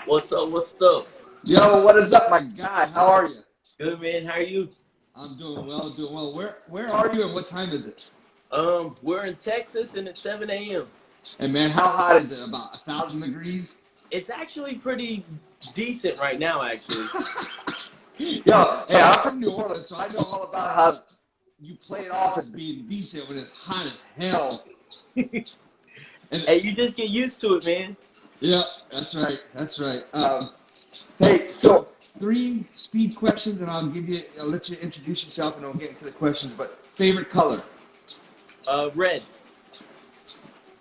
What's up? What's up? Yo, what is up, my guy? How are you? Good man. How are you? I'm doing well, doing well. Where are you and what time is it? We're in Texas and it's 7 a.m. And man, how hot is it? About 1,000 degrees? It's actually pretty decent right now, actually. Yo, hey, I'm from New Orleans, so I know all about how you play it off as being decent when it's hot as hell. And Hey, you just get used to it, man. yeah, that's right, that's right. Hey, so three speed questions, and I'll let you introduce yourself, and I'll get into the questions. But favorite color? Red.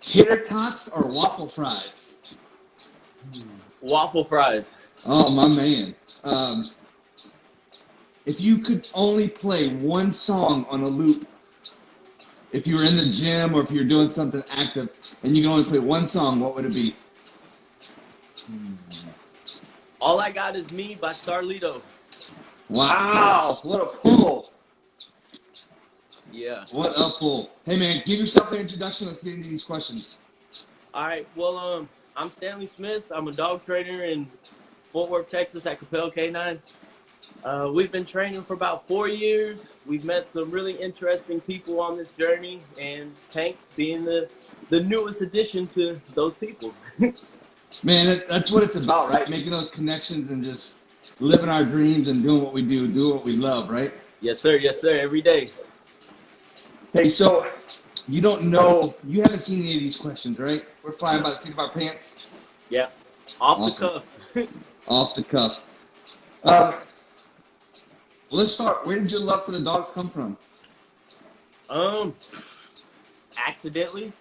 Tater tots or waffle fries? Waffle fries. Oh, my man. If you could only play one song on a loop, if you were in the gym or if you're doing something active, and you can only play one song, what would it be? All I Got Is Me by Starlito. Wow, what a pull. Yeah. What a pull. Hey, man, give yourself an introduction. Let's get into these questions. All right. Well, I'm Stanley Smith. I'm a dog trainer in Fort Worth, Texas at Cappel Canine. We've been training for about 4 years. We've met some really interesting people on this journey, and Tank being the newest addition to those people. Man, that's what it's about, right? Making those connections and just living our dreams and doing what we do what we love, right? Yes, sir. Yes, sir. Every day. Hey, so you haven't seen any of these questions, right? We're flying by the seat of our pants. Yeah. Off the Awesome. cuff. Off the cuff. Well, let's start. Where did your love for the dogs come from? um, Accidentally.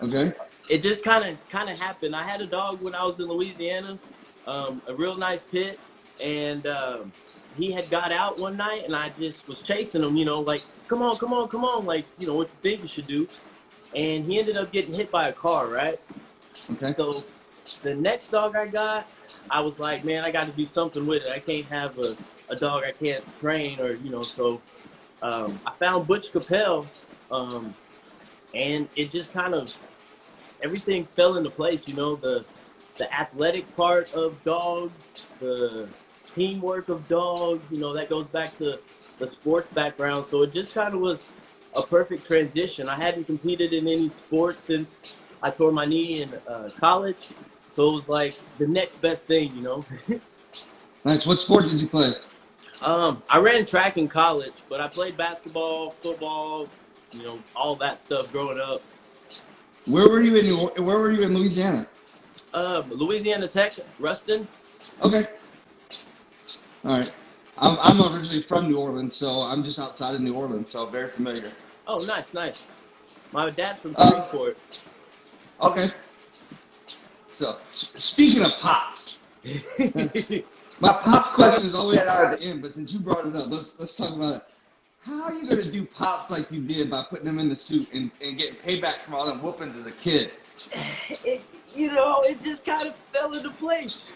Okay. It just kind of happened. I had a dog when I was in Louisiana, a real nice pit, and he had got out one night, and I just was chasing him, like, come on, come on, come on, like, what you think you should do. And he ended up getting hit by a car, right? Okay. So the next dog I got, I was like, man, I got to do something with it. I can't have a dog I can't train, or so I found Butch Capel, um, and it just kind of everything fell into place. The athletic part of dogs, the teamwork of dogs. That goes back to the sports background. So it just kind of was a perfect transition. I hadn't competed in any sports since I tore my knee in college, so it was like the next best thing. Nice. What sports did you play? I ran track in college, but I played basketball, football, all that stuff growing up. Where were you in Louisiana? Louisiana Tech, Ruston. Okay. All right. I'm originally from New Orleans, so I'm just outside of New Orleans, so very familiar. Oh, nice, nice. My dad's from Uh, Shreveport. okay. So speaking of pops, my pop question is always out at the end, but since you brought it up, let's talk about it. How are you gonna do pops like you did by putting them in the suit and getting payback from all them whoopings as a kid? It just kind of fell into place.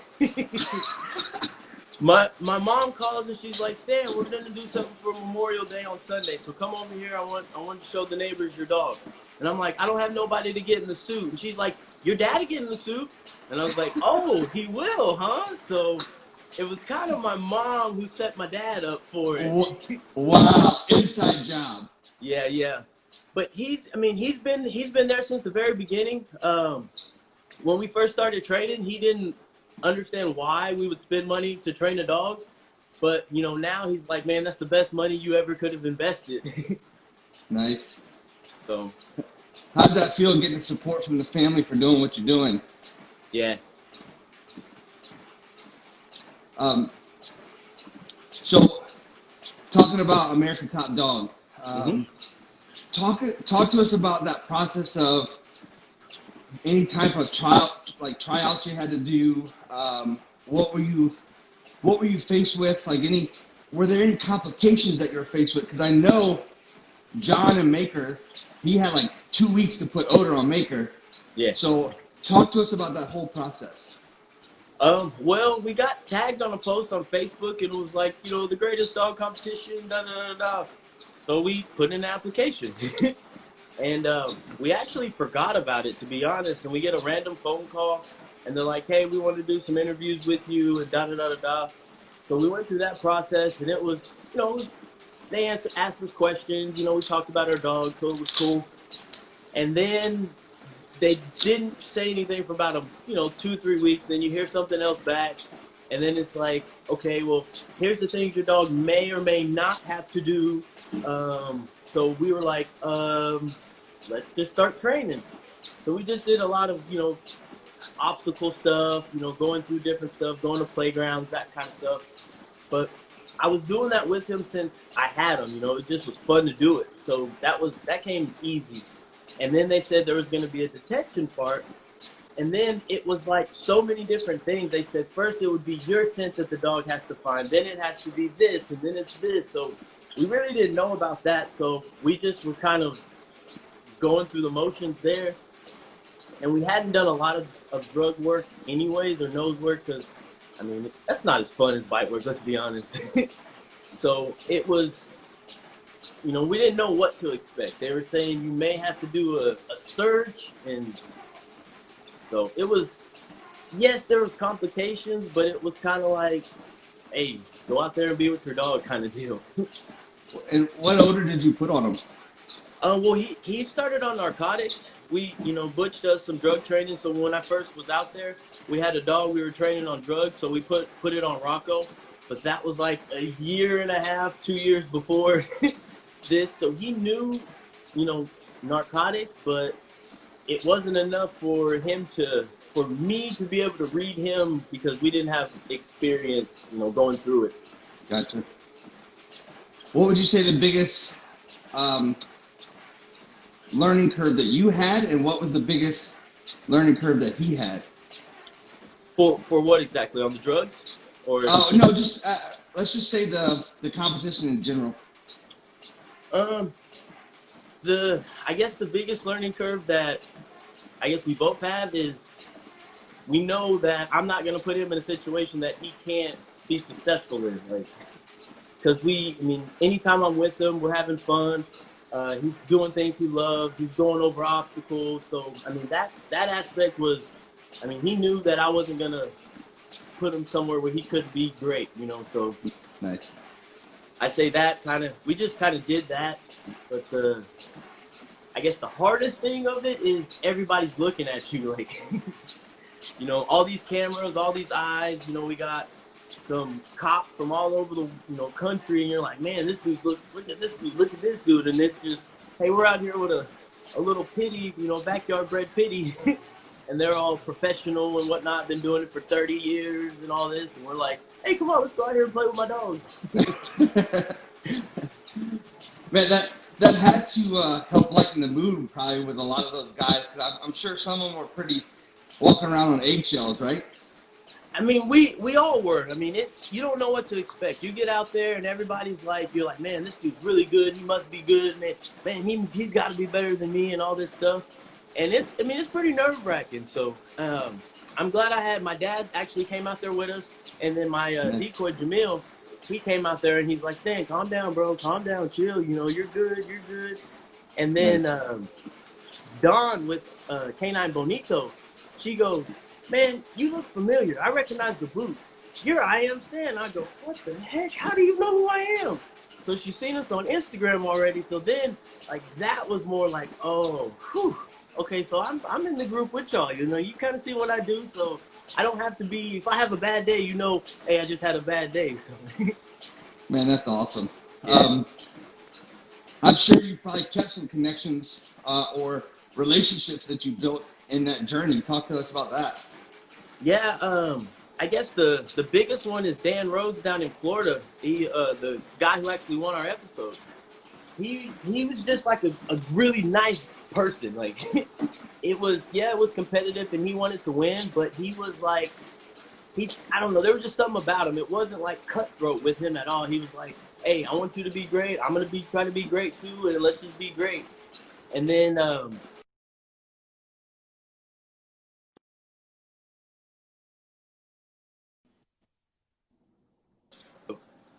My mom calls and she's like, Stan, we're gonna do something for Memorial Day on Sunday, so come over here. I want to show the neighbors your dog. And I'm like, I don't have nobody to get in the suit. And she's like, your daddy get in the suit. And I was like, oh, he will, huh? So it was kind of my mom who set my dad up for it. Wow, inside job. Yeah, yeah. But he's been there since the very beginning. When we first started training, he didn't understand why we would spend money to train a dog. But now he's like, man, that's the best money you ever could have invested. Nice. So How's that feel getting support from the family for doing what you're doing? yeah. Um, so talking about American Top Dog, hmm talk to us about that process of any type of tryouts you had to do. What were you faced with? Were there any complications that you were faced with? Because I know John and Maker, he had like 2 weeks to put odor on Maker. Yeah. So talk to us about that whole process. Well, we got tagged on a post on Facebook, and it was like, the greatest dog competition, da da da da. So we put in an application, and we actually forgot about it, to be honest. And we get a random phone call, and they're like, hey, we want to do some interviews with you and da da da da da. So we went through that process, and it was, they asked us questions. We talked about our dog, so it was cool. And then they didn't say anything for about 2-3 weeks. Then you hear something else back, and then it's like, okay, well, here's the things your dog may or may not have to do. So we were like, let's just start training. So we just did a lot of obstacle stuff, going through different stuff, going to playgrounds, that kind of stuff. But I was doing that with him since I had him. It just was fun to do it. So that came easy. And then they said there was going to be a detection part. And then it was like so many different things. They said first it would be your scent that the dog has to find. Then it has to be this, and then it's this. So we really didn't know about that. So we just was kind of going through the motions there. And we hadn't done a lot of drug work anyways, or nose work, because, that's not as fun as bite work, let's be honest. So it was, we didn't know what to expect. They were saying you may have to do a surge, and so it was, yes, there was complications, but it was kind of like, hey, go out there and be with your dog kind of deal. And what odor did you put on him? Well, he started on narcotics. We, Butch does some drug training. So when I first was out there, we had a dog we were training on drugs. So we put it on Rocco. But that was like a year and a half, 2 years before this. So he knew, narcotics, but it wasn't enough for me to be able to read him because we didn't have experience, going through it. Gotcha. What would you say the biggest learning curve that you had, and what was the biggest learning curve that he had? For what exactly? On the drugs? Or no, just let's just say the competition in general. I guess the biggest learning curve that I guess we both have is we know that I'm not going to put him in a situation that he can't be successful in. Like, because anytime I'm with him, we're having fun. He's doing things he loves. He's going over obstacles. So, that aspect was, he knew that I wasn't going to put him somewhere where he could be great, so. Nice. I say that we just kind of did that. But I guess the hardest thing of it is everybody's looking at you like, all these cameras, all these eyes, we got some cops from all over the country, and you're like, man, this dude look at this dude, and it's just, hey, we're out here with a little pitty, backyard bred pitty, and they're all professional and whatnot, been doing it for 30 years and all this, and we're like, hey, come on, let's go out here and play with my dogs. Man, that had to help lighten the mood probably with a lot of those guys, because I'm sure some of them were pretty walking around on eggshells, right? We all were. It's, you don't know what to expect. You get out there and everybody's like, you're like, man, this dude's really good. He must be good. Man, he's got to be better than me and all this stuff. And it's pretty nerve-wracking. So I'm glad I had my dad actually came out there with us. And then my Decoy, Jamil, he came out there and he's like, Stan, calm down, bro. Calm down. Chill. You're good. You're good. And then Dawn with Canine Bonito, she goes, man, you look familiar. I recognize the boots. You're I Am Stan. I go, what the heck? How do you know who I am? So she's seen us on Instagram already. So then, that was more like, oh, whew. Okay, so I'm in the group with y'all. You kind of see what I do. So I don't have to be, if I have a bad day, hey, I just had a bad day. So. Man, that's awesome. Yeah. I'm sure you probably kept some connections or relationships that you built in that journey. Talk to us about that. Yeah, I guess the biggest one is Dan Rhodes down in Florida. He, the guy who actually won our episode. He was just like a really nice person. Like, it was competitive and he wanted to win, but he was like, I don't know, there was just something about him. It wasn't like cutthroat with him at all. He was like, hey, I want you to be great. I'm going to be trying to be great too, and let's just be great. And then,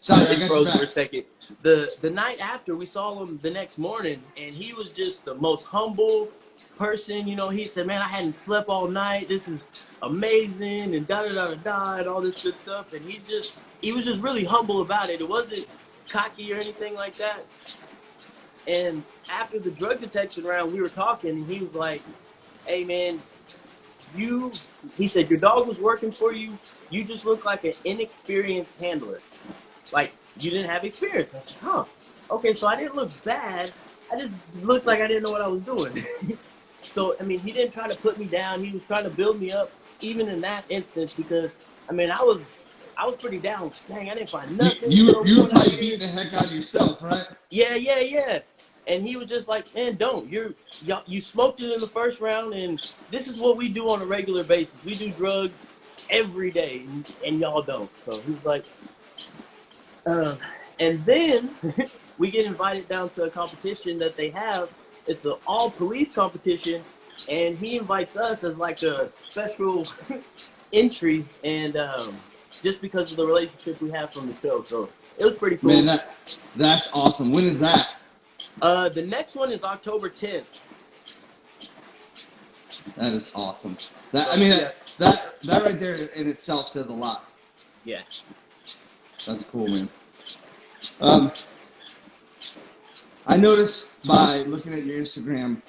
sorry, I got froze for a second. The night after, we saw him the next morning, and he was just the most humble, person. You know, he said, man, I hadn't slept all night. This is amazing, and da-da-da-da-da, and all this good stuff. And he was just really humble about it. It wasn't cocky or anything like that. And after the drug detection round, we were talking, and he was like, hey, man, he said, your dog was working for you. You just look like an inexperienced handler. Like, you didn't have experience. I said, huh. Okay, so I didn't look bad. I just looked like I didn't know what I was doing. So, I mean, he didn't try to put me down. He was trying to build me up, even in that instance, because, I mean, I was pretty down. Dang, I didn't find nothing. You were probably beating the heck out of yourself, right? Yeah. And he was just like, man, don't. You smoked it in the first round, and this is what we do on a regular basis. We do drugs every day, and y'all don't. So he was like, and then we get invited down to a competition that they have. It's an all-police competition, and he invites us as like a special entry, and just because of the relationship we have from the show. So it was pretty cool. Man, that's awesome. When is that? The next one is October 10th. That is awesome. That right there in itself says a lot. Yeah. That's cool, man. I noticed by looking at your Instagram,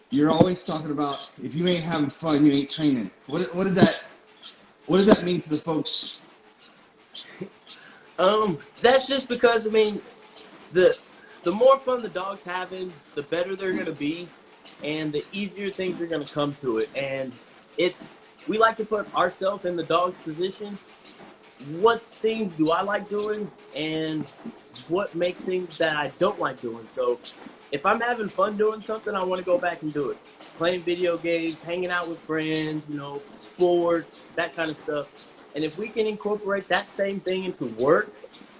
you're always talking about if you ain't having fun, you ain't training. What does that mean to the folks? That's just because, I mean, the more fun the dog's having, the better they're gonna be, and the easier things are gonna come to it. And we like to put ourselves in the dog's position. What things do I like doing, and what makes things that I don't like doing? So if I'm having fun doing something, I want to go back and do it. Playing video games, hanging out with friends, you know, sports, that kind of stuff. And if we can incorporate that same thing into work,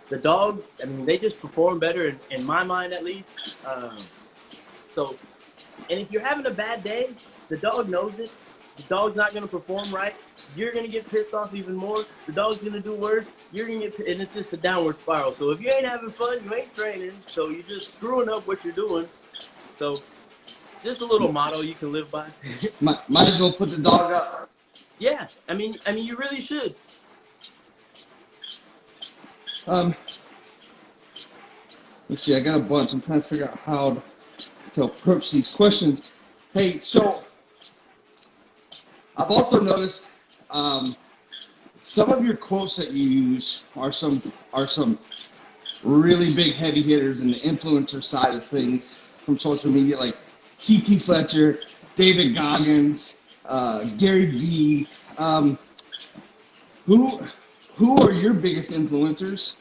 the dogs, I mean, they just perform better, in my mind at least. And if you're having a bad day, the dog knows it. The dog's not going to perform right. You're going to get pissed off even more. The dog's going to do worse. You're going to get, and it's just a downward spiral. So if you ain't having fun, you ain't training. So you're just screwing up what you're doing. So just a little motto you can live by. Might as well put the dog up. Yeah, I mean, you really should. Let's see, I got a bunch. I'm trying to figure out how to approach these questions. Hey, so I've also noticed some of your quotes that you use are some really big heavy hitters in the influencer side of things from social media, like T.T. Fletcher, David Goggins, Gary Vee. Who are your biggest influencers,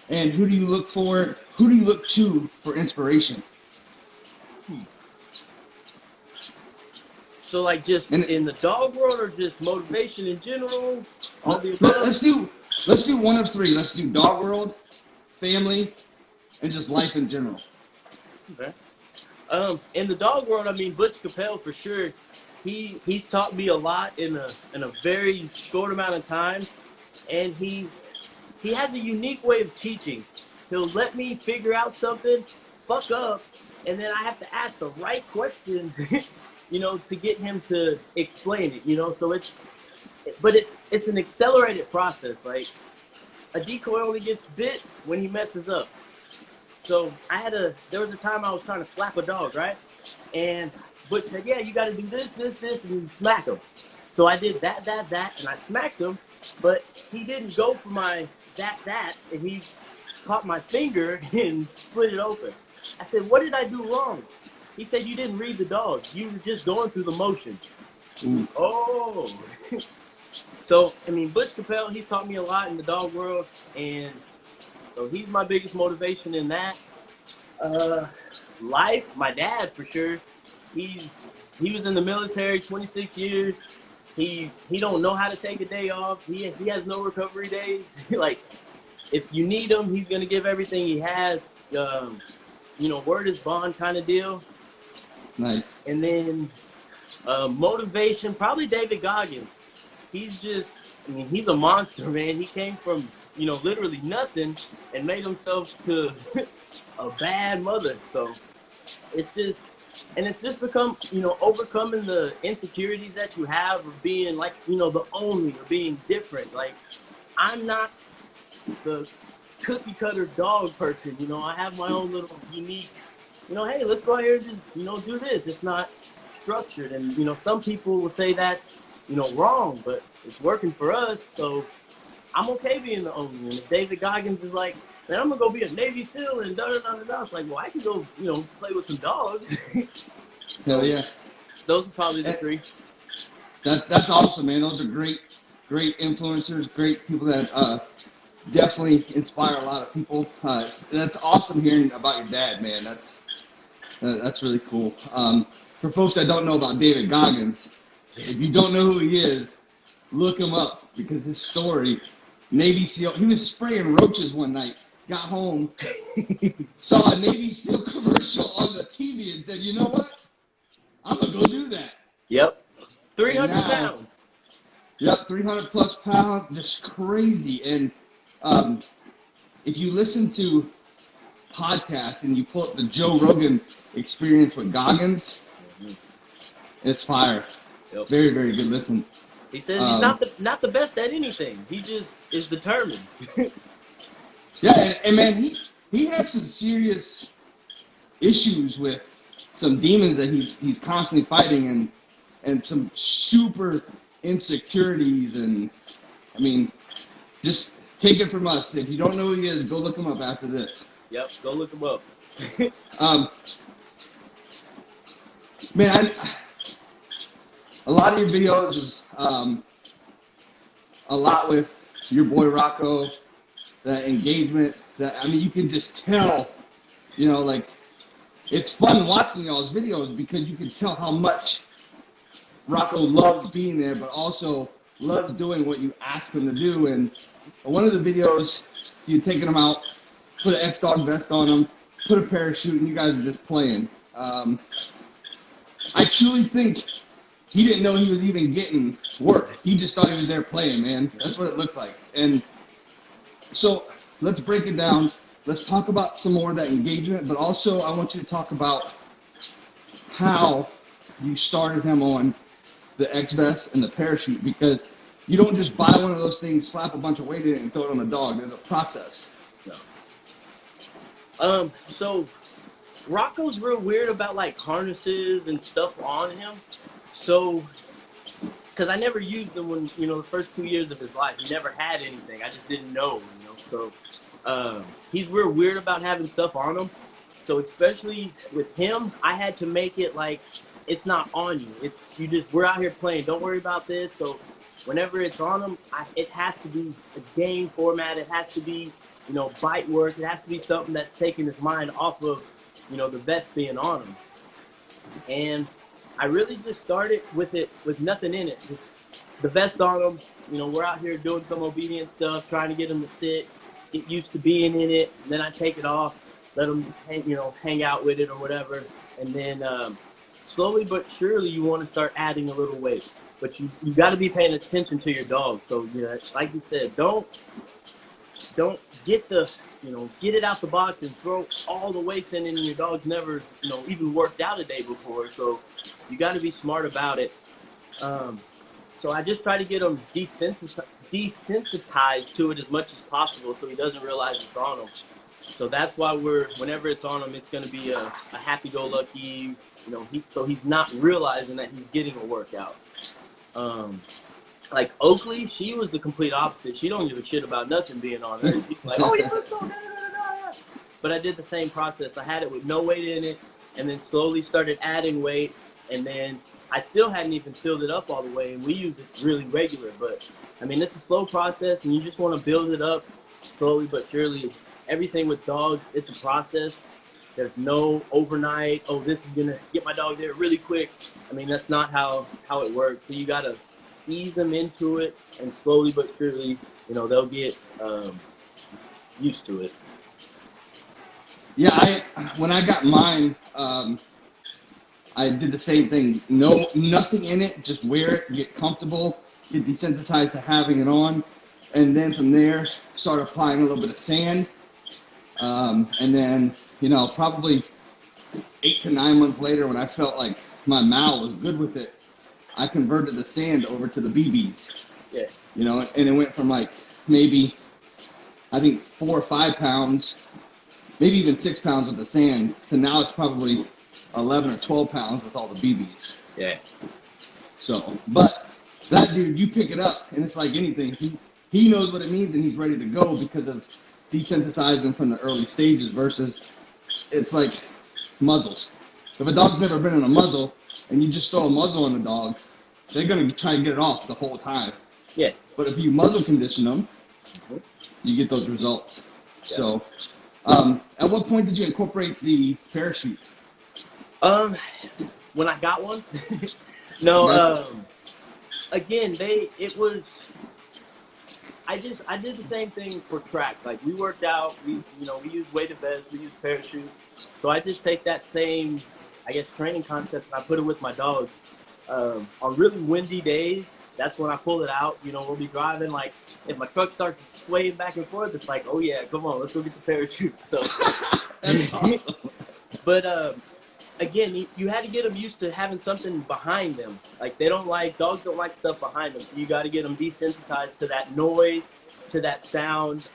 and who do you look to for inspiration? So like just in the dog world, or just motivation in general? All the above? Let's do one of three. Let's do dog world, family, and just life in general. Okay. In the dog world, I mean, Butch Cappel for sure. He's taught me a lot in a very short amount of time, and he has a unique way of teaching. He'll let me figure out something, fuck up, and then I have to ask the right question, you know, to get him to explain it. You know, so it's an accelerated process. Like a decoy only gets bit when he messes up. So there was a time I was trying to slap a dog, right? And Butch said, yeah, you got to do this, and you smack him. So I did that, and I smacked him, but he didn't go for my that's, and he caught my finger and split it open. I said, what did I do wrong? He said, you didn't read the dog. You were just going through the motions. Oh. So, I mean, Butch Cappel, he's taught me a lot in the dog world, and so he's my biggest motivation in that. Life, my dad for sure. He was in the military 26 years. He don't know how to take a day off. He has no recovery days. Like, if you need him, he's gonna give everything he has. You know, word is bond kind of deal. Nice. And then motivation, probably David Goggins. He's a monster, man. He came from, you know, literally nothing and made himself to a bad mother. So it's just, And it's just become, overcoming the insecurities that you have of being like, the only or being different. Like, I'm not the cookie cutter dog person. I have my own little unique, hey, let's go out here and just, do this. It's not structured. And, some people will say that's, wrong, but it's working for us. So I'm okay being the only. And if David Goggins is like, man, I'm going to go be a Navy SEAL and da-da-da-da-da, it's like, well, I can go, play with some dogs. So yeah, those are probably the three. That's awesome, man. Those are great influencers, great people that definitely inspire a lot of people. That's awesome hearing about your dad, man. That's really cool. For folks that don't know about David Goggins, if you don't know who he is, look him up because his story, Navy SEAL, he was spraying roaches one night, got home, saw a Navy SEAL commercial on the TV and said, you know what? I'm going to go do that. Yep. 300 pounds. Yep, 300 plus pounds, just crazy. And if you listen to podcasts and you pull up the Joe Rogan Experience with Goggins, it's fire. Yep. Very, very good listen. He says he's not the best at anything. He just is determined. Yeah, and man, he has some serious issues with some demons that he's constantly fighting and some super insecurities. And I mean, just take it from us. If you don't know who he is, go look him up after this. Yep, go look him up. Man, a lot of your videos is a lot with your boy Rocco, that engagement. You can just tell, like, it's fun watching y'all's videos because you can tell how much Rocco loves being there, but also loves doing what you ask him to do. And one of the videos, you'd taken him out, put an X-Dog vest on him, put a parachute, and you guys are just playing. I truly think he didn't know he was even getting work. He just thought he was there playing, man. That's what it looks like. And so let's break it down. Let's talk about some more of that engagement, but also I want you to talk about how you started him on the X-Vest and the parachute, because you don't just buy one of those things, slap a bunch of weight in it, and throw it on a dog. There's a process. No. So Rocco's real weird about like harnesses and stuff on him. So, because I never used them when, the first 2 years of his life. He never had anything. I just didn't know, So, he's real weird about having stuff on him. So, especially with him, I had to make it like it's not on you. It's we're out here playing. Don't worry about this. So, whenever it's on him, it has to be a game format. It has to be, bite work. It has to be something that's taking his mind off of, the vest being on him. And I really just started with it with nothing in it, just the vest on him. We're out here doing some obedient stuff, trying to get him to sit, get used to being in it. And then I take it off, let him hang out with it or whatever. And then slowly but surely you want to start adding a little weight. But you got to be paying attention to your dog. So, like you said, don't get get it out the box and throw all the weights in it, and your dog's never, even worked out a day before. So you got to be smart about it. So I just try to get him desensitized to it as much as possible so he doesn't realize it's on him. So that's why whenever it's on him, it's going to be a happy-go-lucky, so he's not realizing that he's getting a workout. Like Oakley, she was the complete opposite. She don't give a shit about nothing being on her. She's like, oh yeah, let's go. But I did the same process. I had it with no weight in it, and then slowly started adding weight, and then I still hadn't even filled it up all the way, and we use it really regular. But it's a slow process, and you just want to build it up slowly but surely. Everything with dogs, it's a process. There's no overnight, oh, this is gonna get my dog there really quick. That's not how it works. So you gotta ease them into it, and slowly but surely, they'll get used to it. Yeah, when I got mine, I did the same thing. Nothing in it, just wear it, get comfortable, get desensitized to having it on, and then from there, start applying a little bit of sand, and then, probably 8 to 9 months later, when I felt like my mal was good with it, I converted the sand over to the BBs. Yeah. You know, and it went from like maybe, I think 4 or 5 pounds, maybe even 6 pounds with the sand, to now it's probably 11 or 12 pounds with all the BBs. Yeah. So, but that dude, you pick it up, and it's like anything. He knows what it means, and he's ready to go because of desensitizing from the early stages versus it's like muzzles. If a dog's never been in a muzzle, and you just throw a muzzle on a dog, they're going to try and get it off the whole time. Yeah. But if you muzzle condition them, you get those results. Yeah. So, at what point did you incorporate the parachute? When I got one. No, again, I did the same thing for track. Like, we worked out, we used weighted vests, we used parachute. So I just take that same, I guess, training concept and I put it with my dogs. On really windy days, that's when I pull it out. You know, we'll be driving, like, if my truck starts swaying back and forth, it's like, oh yeah, come on, let's go get the parachute. So, That's awesome. But, again, you had to get them used to having something behind them. Like, dogs don't like stuff behind them. So you got to get them desensitized to that noise, to that sound.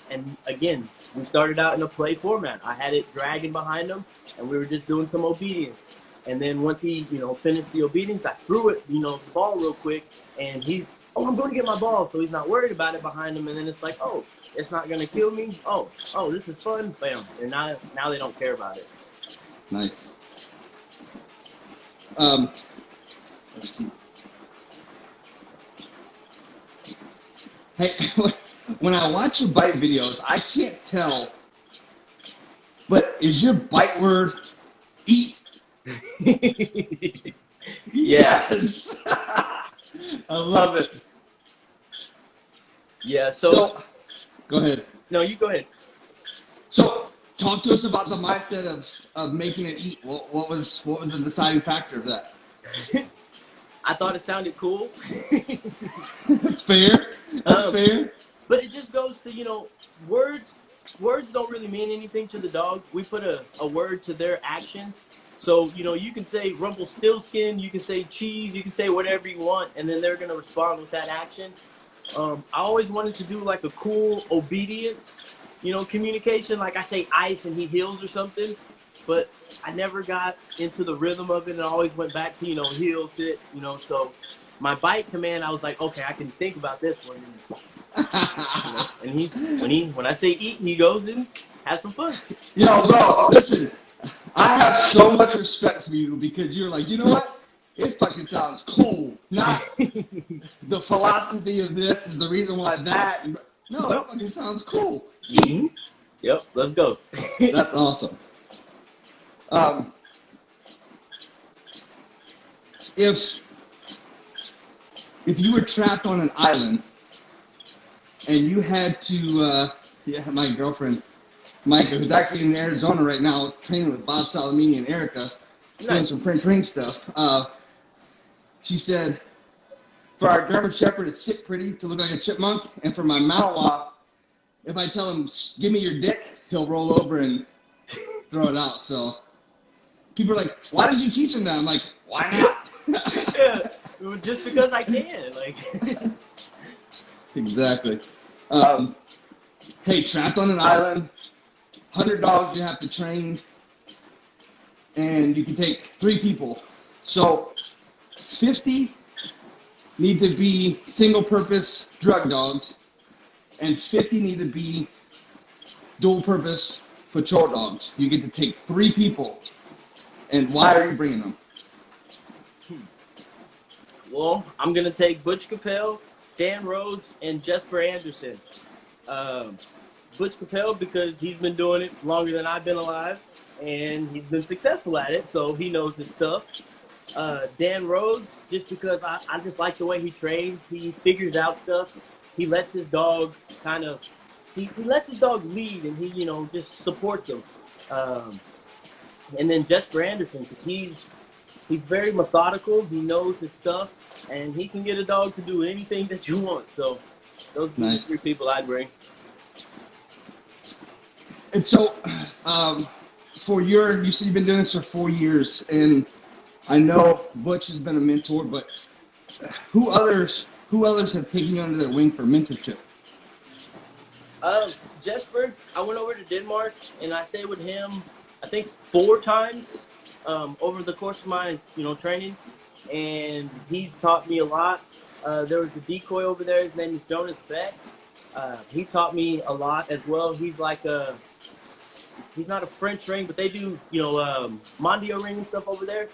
And again, we started out in a play format. I had it dragging behind him, and we were just doing some obedience. And then once he, finished the obedience, I threw it, the ball real quick, and he's, I'm going to get my ball. So he's not worried about it behind him. And then it's like, oh, it's not going to kill me. Oh, this is fun. Bam. And now they don't care about it. Nice. Let's see. Hey, when I watch your bite videos, I can't tell, but is your bite word eat? Yes. I love it. Yeah, so go ahead. No, you go ahead. So talk to us about the mindset of making it eat. What was the deciding factor of that? I thought it sounded cool. Fair. That's fair. But it just goes to, words don't really mean anything to the dog. We put a word to their actions. So, you can say Rumpelstiltskin, you can say cheese, you can say whatever you want, and then they're going to respond with that action. I always wanted to do like a cool obedience, communication. Like I say ice and he heals or something, but I never got into the rhythm of it, and I always went back to, heel, sit, so my bite command, I was like, okay, I can think about this one. And when I say eat, he goes and has some fun. Yo, bro, listen, I have so much respect for you because you're like, you know what? It fucking sounds cool. Not the philosophy of this is the reason why that. No, it fucking sounds cool. Mm-hmm. Yep, let's go. That's awesome. If you were trapped on an island and you had to, my girlfriend, Micah, who's actually in Arizona right now, training with Bob Salamini and Erica, doing some French ring stuff. She said, for our German Shepherd, it's sit pretty to look like a chipmunk, and for my Malinois, if I tell him, give me your dick, he'll roll over and throw it out. So people are like, why did you teach him that? I'm like, why not? Yeah, just because I can. Exactly. Hey, trapped on an island, 100 dogs you have to train, and you can take 3 people. So 50 need to be single-purpose drug dogs, and 50 need to be dual-purpose patrol dogs. You get to take 3 people. And why are you bringing them? Well, I'm going to take Butch Cappel, Dan Rhodes, and Jesper Anderson. Butch Cappel because he's been doing it longer than I've been alive, and he's been successful at it, so he knows his stuff. Dan Rhodes, just because I just like the way he trains. He figures out stuff. He lets his dog he lets his dog lead, and he, just supports him. And then Jesper Anderson, because he's very methodical. He knows his stuff, and he can get a dog to do anything that you want. So those are the 3 people I'd bring. And so, you said you've been doing this for 4 years, and I know Butch has been a mentor, but who others have taken you under their wing for mentorship? Jesper, I went over to Denmark and I stayed with him, I think 4 times over the course of my training, and he's taught me a lot. There was a decoy over there. His name is Jonas Beck. He taught me a lot as well. He's like he's not a French ring, but they do Mondio ring and stuff over there.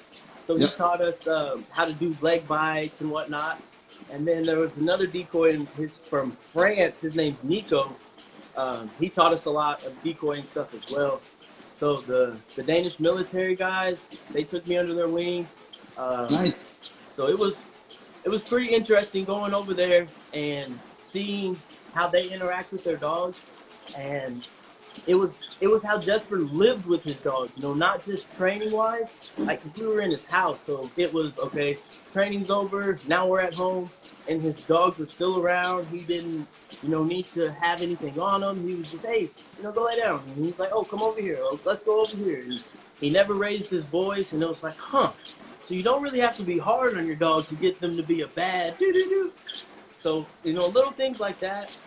So he taught us how to do leg bites and whatnot. And then there was another decoy from France. His name's Nico. He taught us a lot of decoy and stuff as well. So the Danish military guys, they took me under their wing. Nice. So it was pretty interesting going over there and seeing how they interact with their dogs. And it was how Jesper lived with his dog, not just training wise, like, 'cause we were in his house, so it was okay, training's over, now we're at home, and his dogs are still around. He didn't need to have anything on him. He was just, hey, go lay down, and he's like, oh, come over here, let's go over here. And he never raised his voice, and it was like, so you don't really have to be hard on your dog to get them to be a bad doo-doo-doo. So little things like that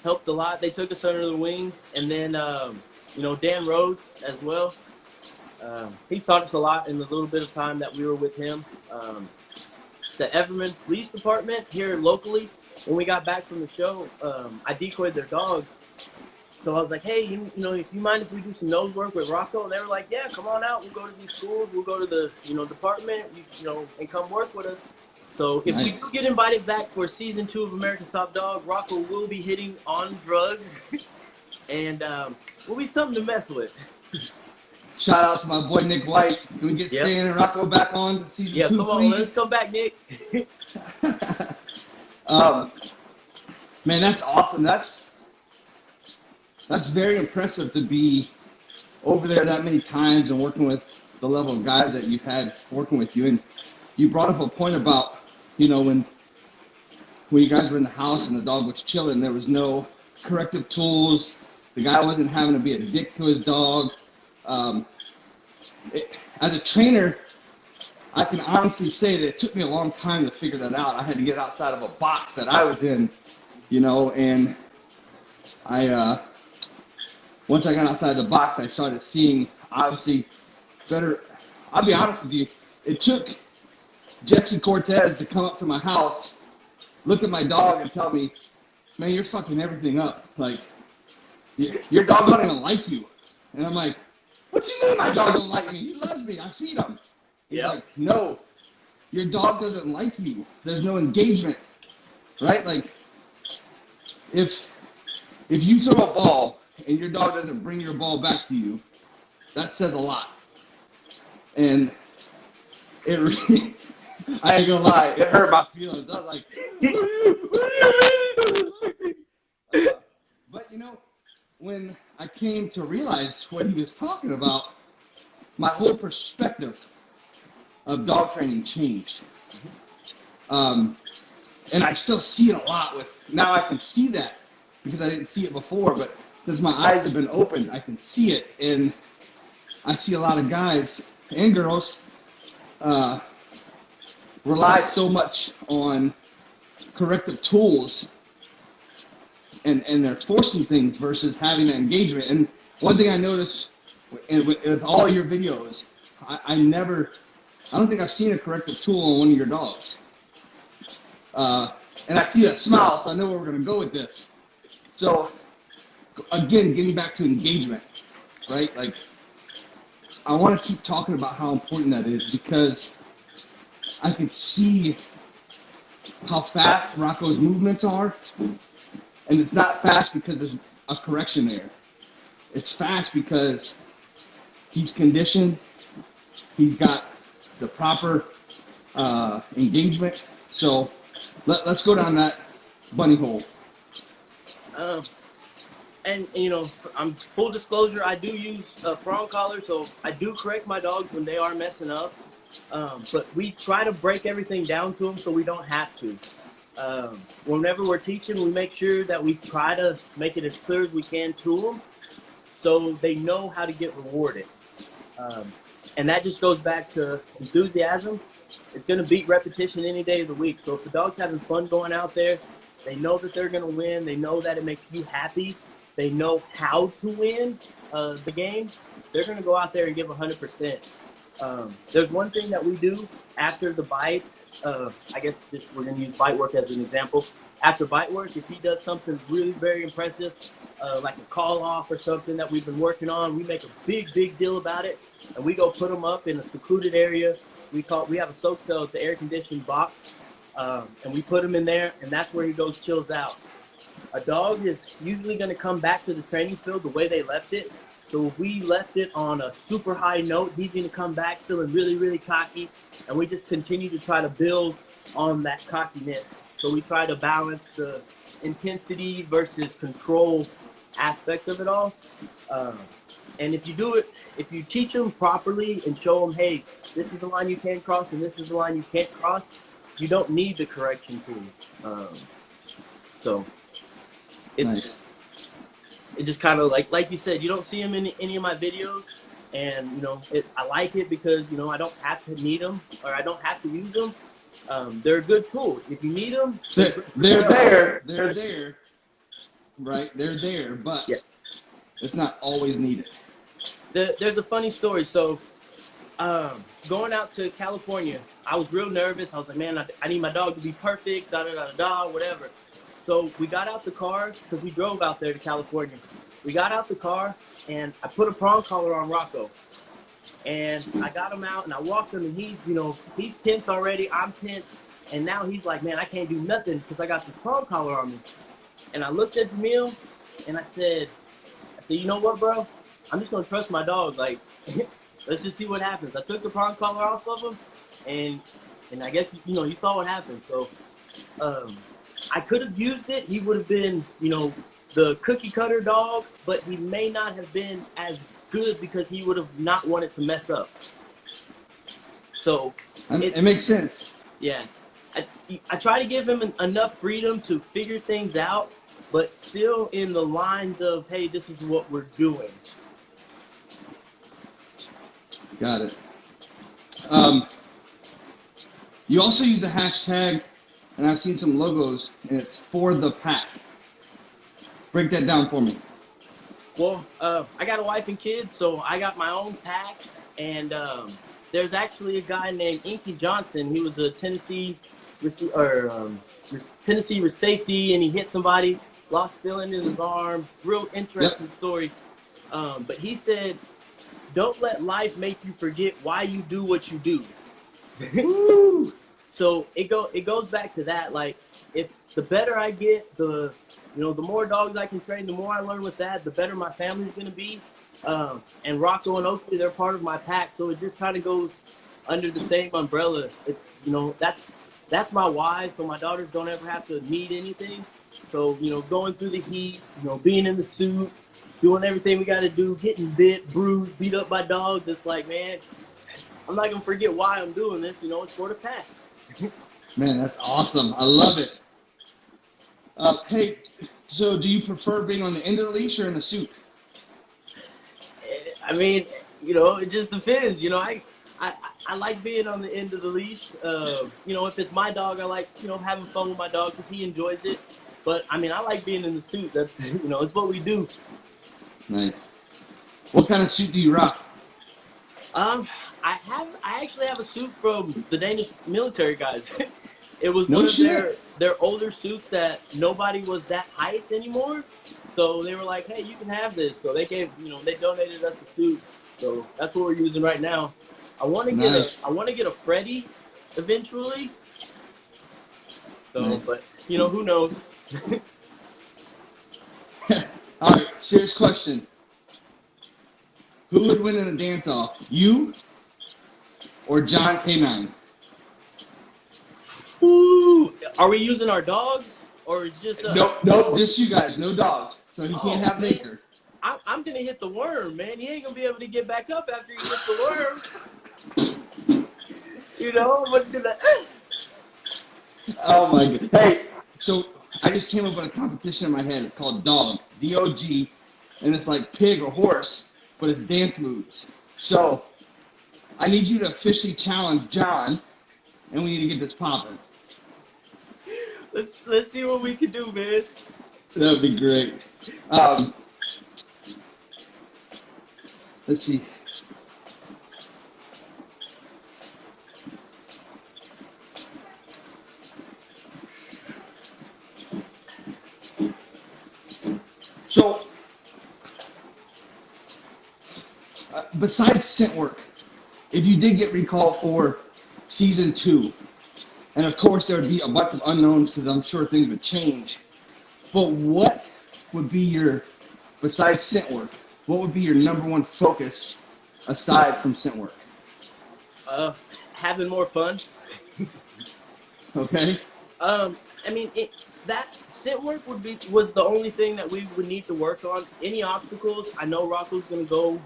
helped a lot. They took us under the wing. And then, Dan Rhodes as well. He's taught us a lot in the little bit of time that we were with him. The Everman Police Department here locally, when we got back from the show, I decoyed their dogs. So I was like, hey, if you mind if we do some nose work with Rocco? And they were like, yeah, come on out. We'll go to these schools. We'll go to the, department, and come work with us. So if we do get invited back for season 2 of America's Top Dog, Rocco will be hitting on drugs, and will be something to mess with. Shout out to my boy Nick White. Can we get Stan and Rocco back on season 2, Yeah, come on, please? let's come back, Nick. Man, that's awesome. That's very impressive to be over there that many times and working with the level of guys that you've had working with you. And you brought up a point about, when you guys were in the house and the dog was chilling, there was no corrective tools. The guy wasn't having to be a dick to his dog. As a trainer, I can honestly say that it took me a long time to figure that out. I had to get outside of a box that I was in, and once I got outside the box, I started seeing, obviously, better. I'll be honest with you, it took Jetson Cortez to come up to my house, look at my dog, and tell me, man, you're fucking everything up. Like, your dog don't even like you. And I'm like, what do you mean my dog don't like me? He loves me. I feed him. He's like, no, your dog doesn't like you. There's no engagement, right? Like, if you throw a ball and your dog doesn't bring your ball back to you, that says a lot. And it really, I ain't gonna lie, it hurt my feelings. I was like, but when I came to realize what he was talking about, my whole perspective of dog training changed. And I still see it a lot now I can see that because I didn't see it before, but since my eyes have been opened, I can see it. And I see a lot of guys and girls rely so much on corrective tools and they're forcing things versus having that engagement. And one thing I noticed with all your videos, I don't think I've seen a corrective tool on one of your dogs. And I see that smile, so I know where we're going to go with this. So, again, getting back to engagement, right? Like, I want to keep talking about how important that is because I can see how fast Rocco's movements are. And it's not fast because there's a correction there. It's fast because he's conditioned. He's got the proper engagement. So let's go down that bunny hole. And I'm full disclosure, I do use a prong collar, so I do correct my dogs when they are messing up. But we try to break everything down to them so we don't have to. Whenever we're teaching, we make sure that we try to make it as clear as we can to them. so they know how to get rewarded. And that just goes back to enthusiasm. It's going to beat repetition any day of the week. So if the dog's having fun going out there, they know that they're going to win. They know that it makes you happy. They know how to win the game. They're going to go out there and give 100%. There's one thing that we do after the bites. I guess we're going to use bite work as an example. After bite work, if he does something really very impressive, like a call off or something that we've been working on, we make a big deal about it, and we go put him up in a secluded area. We have a soak cell. It's an air conditioned box, and we put him in there, and that's where he goes chills out. A dog is usually going to come back to the training field the way they left it. So if we left it on a super high note, he's going to come back feeling really cocky, and we just continue to try to build on that cockiness. So we try to balance the intensity versus control aspect of it all. And if you teach them properly and show them, hey, this is the line you can cross and this is the line you can't cross, you don't need the correction tools. So it's nice. It just kind of like you said, you don't see them in any of my videos, and I like it because I don't have to need them or I don't have to use them. They're a good tool. If you need them, they're there. They're there. Right? They're there, but yeah, it's not always needed. There's a funny story. So, going out to California, I was real nervous. I was like, man, I need my dog to be perfect, whatever. So we got out the car because we drove out there to California. We got out the car, and I put a prong collar on Rocco. And I got him out, and I walked him, and he's tense already. I'm tense. And now he's like, man, I can't do nothing because I got this prong collar on me. And I looked at Jamil, and I said, you know what, bro? I'm just going to trust my dog. Like, let's just see what happens. I took the prong collar off of him, and I guess, you saw what happened. So I could have used it. He would have been, the cookie cutter dog, but he may not have been as good because he would have not wanted to mess up. So it makes sense. Yeah. I try to give him enough freedom to figure things out, but still in the lines of, hey, this is what we're doing. Got it. You also use a hashtag, and I've seen some logos, and it's for the pack. Break that down for me. Well, I got a wife and kids, so I got my own pack, and there's actually a guy named Inky Johnson. He was a Tennessee safety, and he hit somebody, lost feeling in his arm. Real interesting story. But he said, don't let life make you forget why you do what you do. So it goes back to that. Like, if the better I get, the more dogs I can train, the more I learn with that, the better my family's gonna be. And Rocco and Oakley, they're part of my pack, so it just kind of goes under the same umbrella. It's that's my why, so my daughters don't ever have to need anything. So going through the heat, being in the suit, doing everything we got to do, getting bit, bruised, beat up by dogs. It's like, man, I'm not gonna forget why I'm doing this. It's for the pack. Man, that's awesome. I love it. Hey, so do you prefer being on the end of the leash or in the suit? I mean, it just depends. I like being on the end of the leash. If it's my dog, I like, having fun with my dog because he enjoys it. But, I mean, I like being in the suit. That's, it's what we do. Nice. What kind of suit do you rock? I actually have a suit from the Danish military guys. It was one of their older suits that nobody was that hyped anymore. So they were like, hey, you can have this. So they gave, they donated us the suit. So that's what we're using right now. I want to get a Freddy eventually. So, nice. But who knows? All right, serious question. Who would win in a dance-off? You or John Canine? Ooh, are we using our dogs, or is just Nope, just you guys, no dogs. So he can't have Maker. I'm gonna hit the worm, man. He ain't gonna be able to get back up after he hits the worm. Oh my god. Hey, so I just came up with a competition in my head called Dog, D-O-G, and it's like pig or horse, but it's dance moves. So I need you to officially challenge John, and we need to get this popping. Let's see what we can do, man. That'd be great. Let's see. So, besides scent work, if you did get recalled for season 2, and of course there would be a bunch of unknowns because I'm sure things would change, but what would be your, besides scent work, what would be your number one focus aside from scent work? Having more fun. Okay. I mean, that scent work was the only thing that we would need to work on. Any obstacles, I know Rocco's gonna go,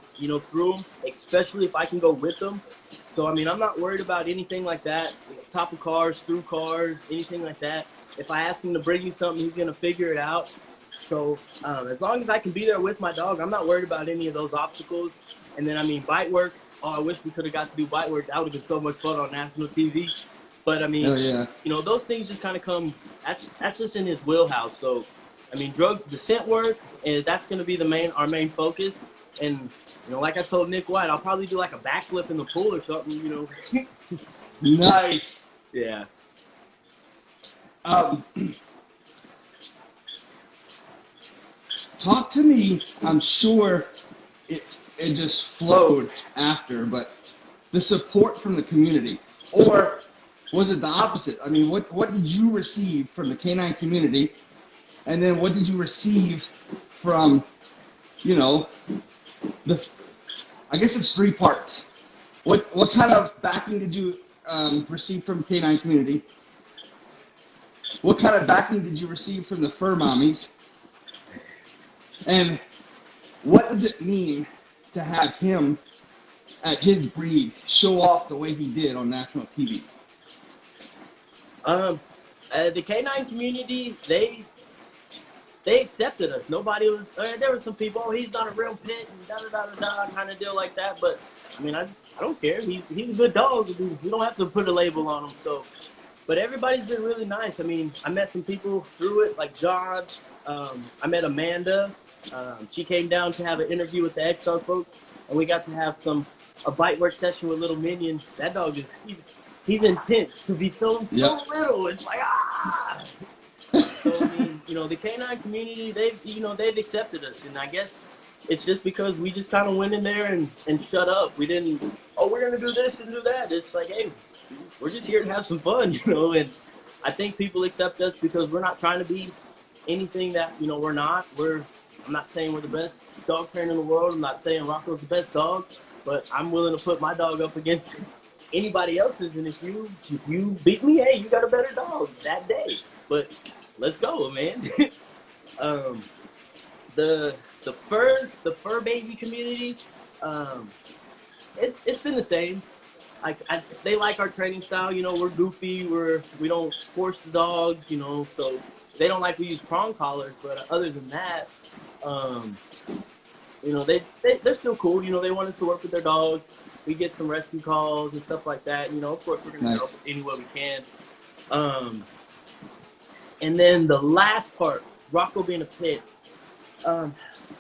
through them, especially if I can go with them. So I mean, I'm not worried about anything like that. Top of cars, through cars, anything like that. If I ask him to bring me something, he's gonna figure it out. So as long as I can be there with my dog, I'm not worried about any of those obstacles. And then I mean, bite work. Oh, I wish we could have got to do bite work. That would have been so much fun on national TV. But I mean, those things just kind of come. That's just in his wheelhouse. So, I mean, the scent work, and that's going to be our main focus. And like I told Nick White, I'll probably do like a backflip in the pool or something. Nice. Yeah. Talk to me. I'm sure it just flowed after, but the support from the community, or was it the opposite? I mean, what did you receive from the canine community, and then what did you receive from, I guess it's 3 parts. What kind of backing did you receive from canine community? What kind of backing did you receive from the fur mommies? And what does it mean to have him at his breed show off the way he did on national TV? The canine community, they accepted us. Nobody was. There were some people. Oh, he's not a real pit and da da da da kind of deal like that. But I mean, I don't care. He's a good dog. We don't have to put a label on him. So, but everybody's been really nice. I mean, I met some people through it, like John. I met Amanda. She came down to have an interview with the X-Dog folks, and we got to have a bite work session with Little Minion. That dog he's intense to be so little. It's like So I mean, the canine community, they've accepted us, and I guess it's just because we just kind of went in there and shut up. We didn't. Oh, we're gonna do this and do that. It's like, hey, we're just here to have some fun, And I think people accept us because we're not trying to be anything that we're not. I'm not saying we're the best dog trainer in the world. I'm not saying Rocco's the best dog, but I'm willing to put my dog up against anybody else's. And if you beat me, hey, you got a better dog that day. But let's go, man. The fur baby community, it's been the same. They like our training style. We're goofy. We don't force the dogs. So they don't like we use prong collars. But other than that, they're still cool. They want us to work with their dogs. We get some rescue calls and stuff like that. Of course, we're going to help any way we can. And then the last part, Rocco being a pit.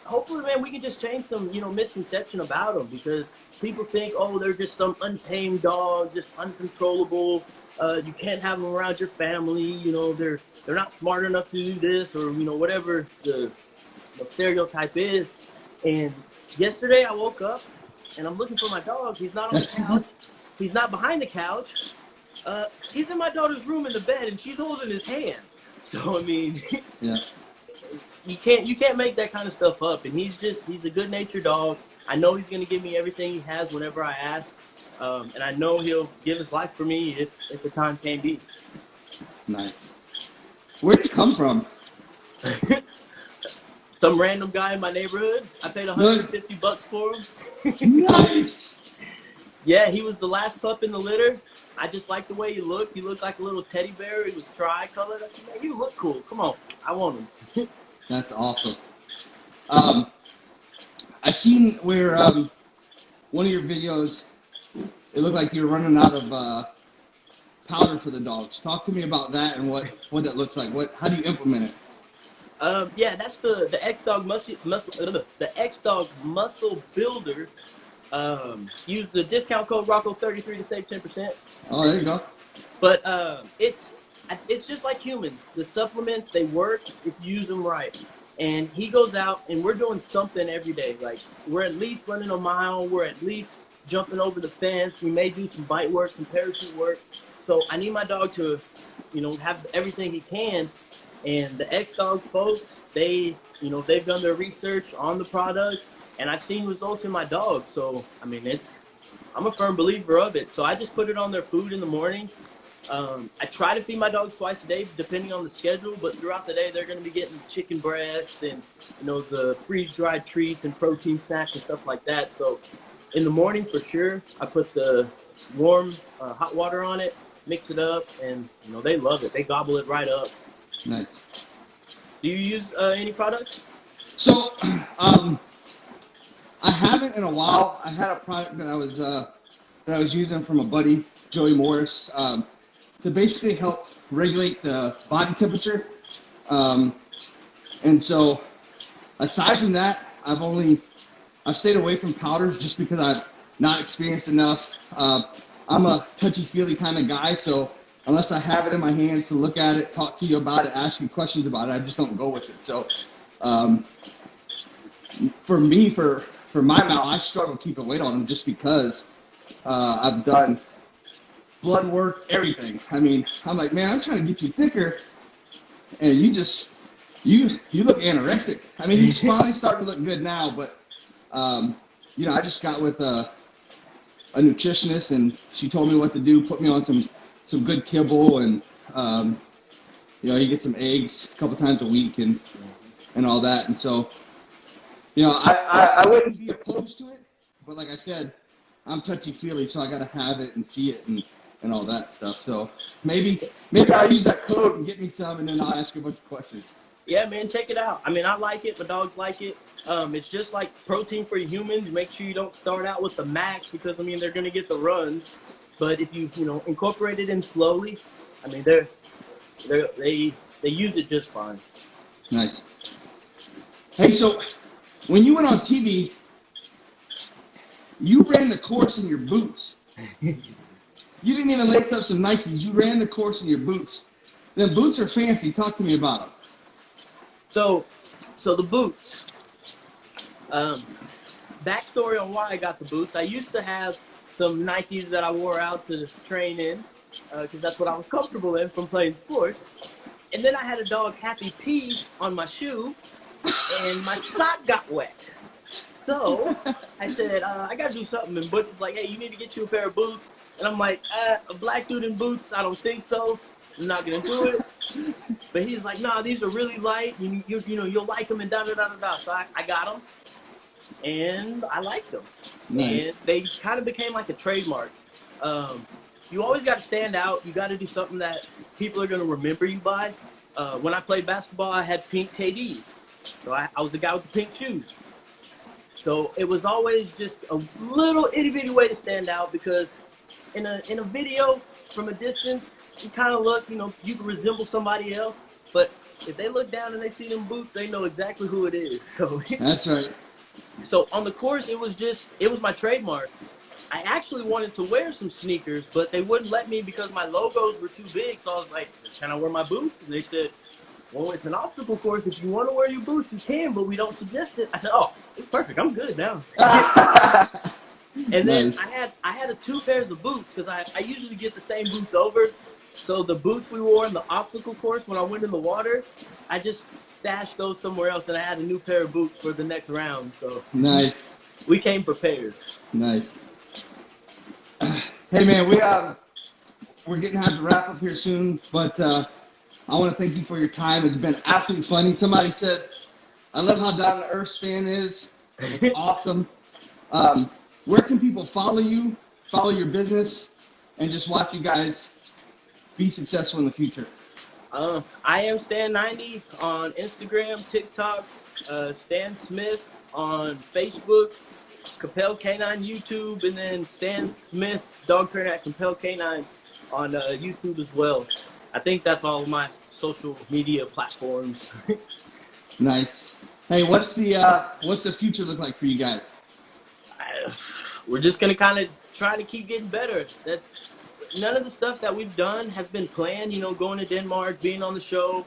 Hopefully, man, we can just change some, misconception about them, because people think, oh, they're just some untamed dog, just uncontrollable. You can't have them around your family. They're not smart enough to do this, or whatever the stereotype is. And yesterday I woke up and I'm looking for my dog. He's not on the couch. He's not behind the couch. He's in my daughter's room in the bed, and she's holding his hand. So I mean, you can't make that kind of stuff up. And he's a good-natured dog. I know he's gonna give me everything he has whenever I ask, and I know he'll give his life for me if the time can be. Nice. Where'd he come from? Some random guy in my neighborhood. I paid $150 for him. Nice. Yeah, he was the last pup in the litter. I just liked the way he looked. He looked like a little teddy bear. He was tri-colored. I said, man, you look cool. Come on, I want him. That's awesome. I seen where one of your videos, it looked like you were running out of powder for the dogs. Talk to me about that and what that looks like. How do you implement it? Yeah, that's the X-Dog the X-Dog Muscle Builder. Use the discount code Rocco33 to save 10%. Oh, there you go. But it's just like humans. The supplements, they work if you use them right. And he goes out and we're doing something every day. Like we're at least running a mile. We're at least jumping over the fence. We may do some bite work, some parachute work. So I need my dog to, have everything he can. And the X-Dog folks, they've done their research on the products, and I've seen results in my dog. So, I mean, I'm a firm believer of it. So I just put it on their food in the mornings. I try to feed my dogs twice a day, depending on the schedule, but throughout the day, they're going to be getting chicken breast and, the freeze-dried treats and protein snacks and stuff like that. So in the morning, for sure, I put the warm hot water on it, mix it up, and, they love it. They gobble it right up. Nice. Do you use any products? So, I haven't in a while. I had a product that I was using from a buddy, Joey Morris, to basically help regulate the body temperature. And so, aside from that, I've stayed away from powders just because I've not experienced enough. I'm a touchy-feely kind of guy, so unless I have it in my hands to look at it, talk to you about it, ask you questions about it, I just don't go with it. So, for me, for my mouth, I struggle keeping weight on them just because I've done blood work, everything. I mean, I'm like, man, I'm trying to get you thicker, and you look anorexic. I mean, he's finally starting to look good now, but I just got with a nutritionist, and she told me what to do, put me on some good kibble, and you get some eggs a couple times a week and all that. And so, I wouldn't be opposed to it, but like I said, I'm touchy-feely, so I got to have it and see it and all that stuff. So maybe I'll use that code and get me some, and then I'll ask you a bunch of questions. Yeah, man, check it out. I mean, I like it. My dogs like it. It's just like protein for humans. Make sure you don't start out with the max because, they're going to get the runs. But if you, incorporate it in slowly, I mean, they use it just fine. Nice. Hey, so when you went on TV, you ran the course in your boots. You didn't even lace up some Nikes. You ran the course in your boots. Them boots are fancy. Talk to me about them. So the boots. Backstory on why I got the boots. I used to have some Nikes that I wore out to train in because that's what I was comfortable in from playing sports. And then I had a dog happy pee on my shoe, and my sock got wet. So I said, I got to do something. And Butch was like, hey, you need to get you a pair of boots. And I'm like, a black dude in boots? I don't think so. I'm not going to do it. But he's like, nah, these are really light. You'll like them and da-da-da-da-da. So I got them, and I liked them. Nice. And they kind of became like a trademark. You always got to stand out. You got to do something that people are going to remember you by. When I played basketball, I had pink KDs. So I was the guy with the pink shoes. So it was always just a little itty-bitty way to stand out because in a video from a distance, you kind of look, you can resemble somebody else. But if they look down and they see them boots, they know exactly who it is. So that's right. So on the course, it was my trademark. I actually wanted to wear some sneakers, but they wouldn't let me because my logos were too big. So I was like, can I wear my boots? And they said, well, it's an obstacle course. If you want to wear your boots, you can, but we don't suggest it. I said, oh, it's perfect. I'm good now. And then Nice. I had 2 pairs of boots because I usually get the same boots over. So the boots we wore in the obstacle course when I went in the water, I just stashed those somewhere else, and I had a new pair of boots for the next round. So Nice. we came prepared. Nice. Hey, man, we're getting to have to wrap up here soon, but I want to thank you for your time. It's been absolutely funny. Somebody said, I love how down to earth Stan is. It's awesome. Where can people follow you, follow your business, and just watch you guys be successful in the future? I am Stan90 on Instagram, TikTok, Stan Smith on Facebook, Cappel Canine YouTube, and then Stan Smith, dog trainer at Cappel Canine on YouTube as well. I think that's all of my social media platforms. Nice. Hey, what's the future look like for you guys? We're just gonna kind of try to keep getting better. That's none of the stuff that we've done has been planned. You know, going to Denmark, being on the show,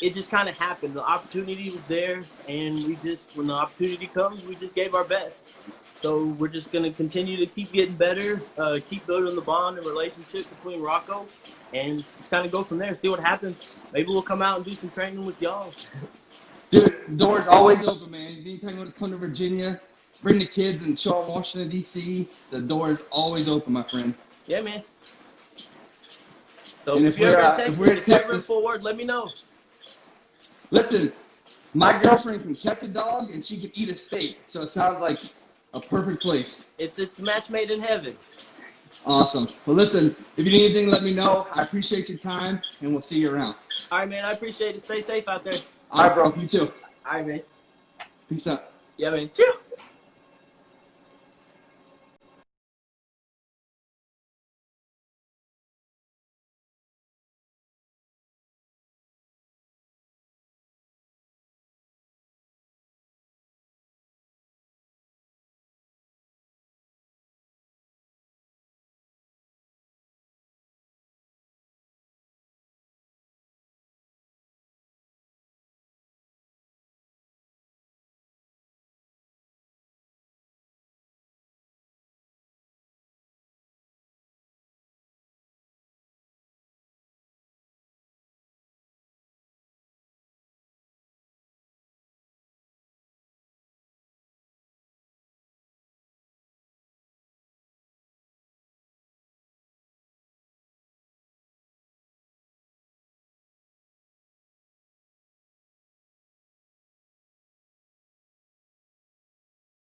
it just kind of happened. The opportunity was there, and when the opportunity comes, we just gave our best. So we're just gonna continue to keep getting better, keep building the bond and relationship between Rocco, and just kind of go from there. See what happens. Maybe we'll come out and do some training with y'all. Dude, doors always open, man. Anytime you want to come to Virginia, bring the kids and show them Washington, D.C., the door is always open, my friend. Yeah, man. So And if you're ever in Fort Worth, let me know. Listen, my girlfriend can catch a dog and she can eat a steak, so it sounds like a perfect place. It's a match made in heaven. Awesome. Well, listen, if you need anything, let me know. I appreciate your time, and we'll see you around. All right, man. I appreciate it. Stay safe out there. All right, bro. You too. All right, man. Peace out. Yeah, man. Cheers.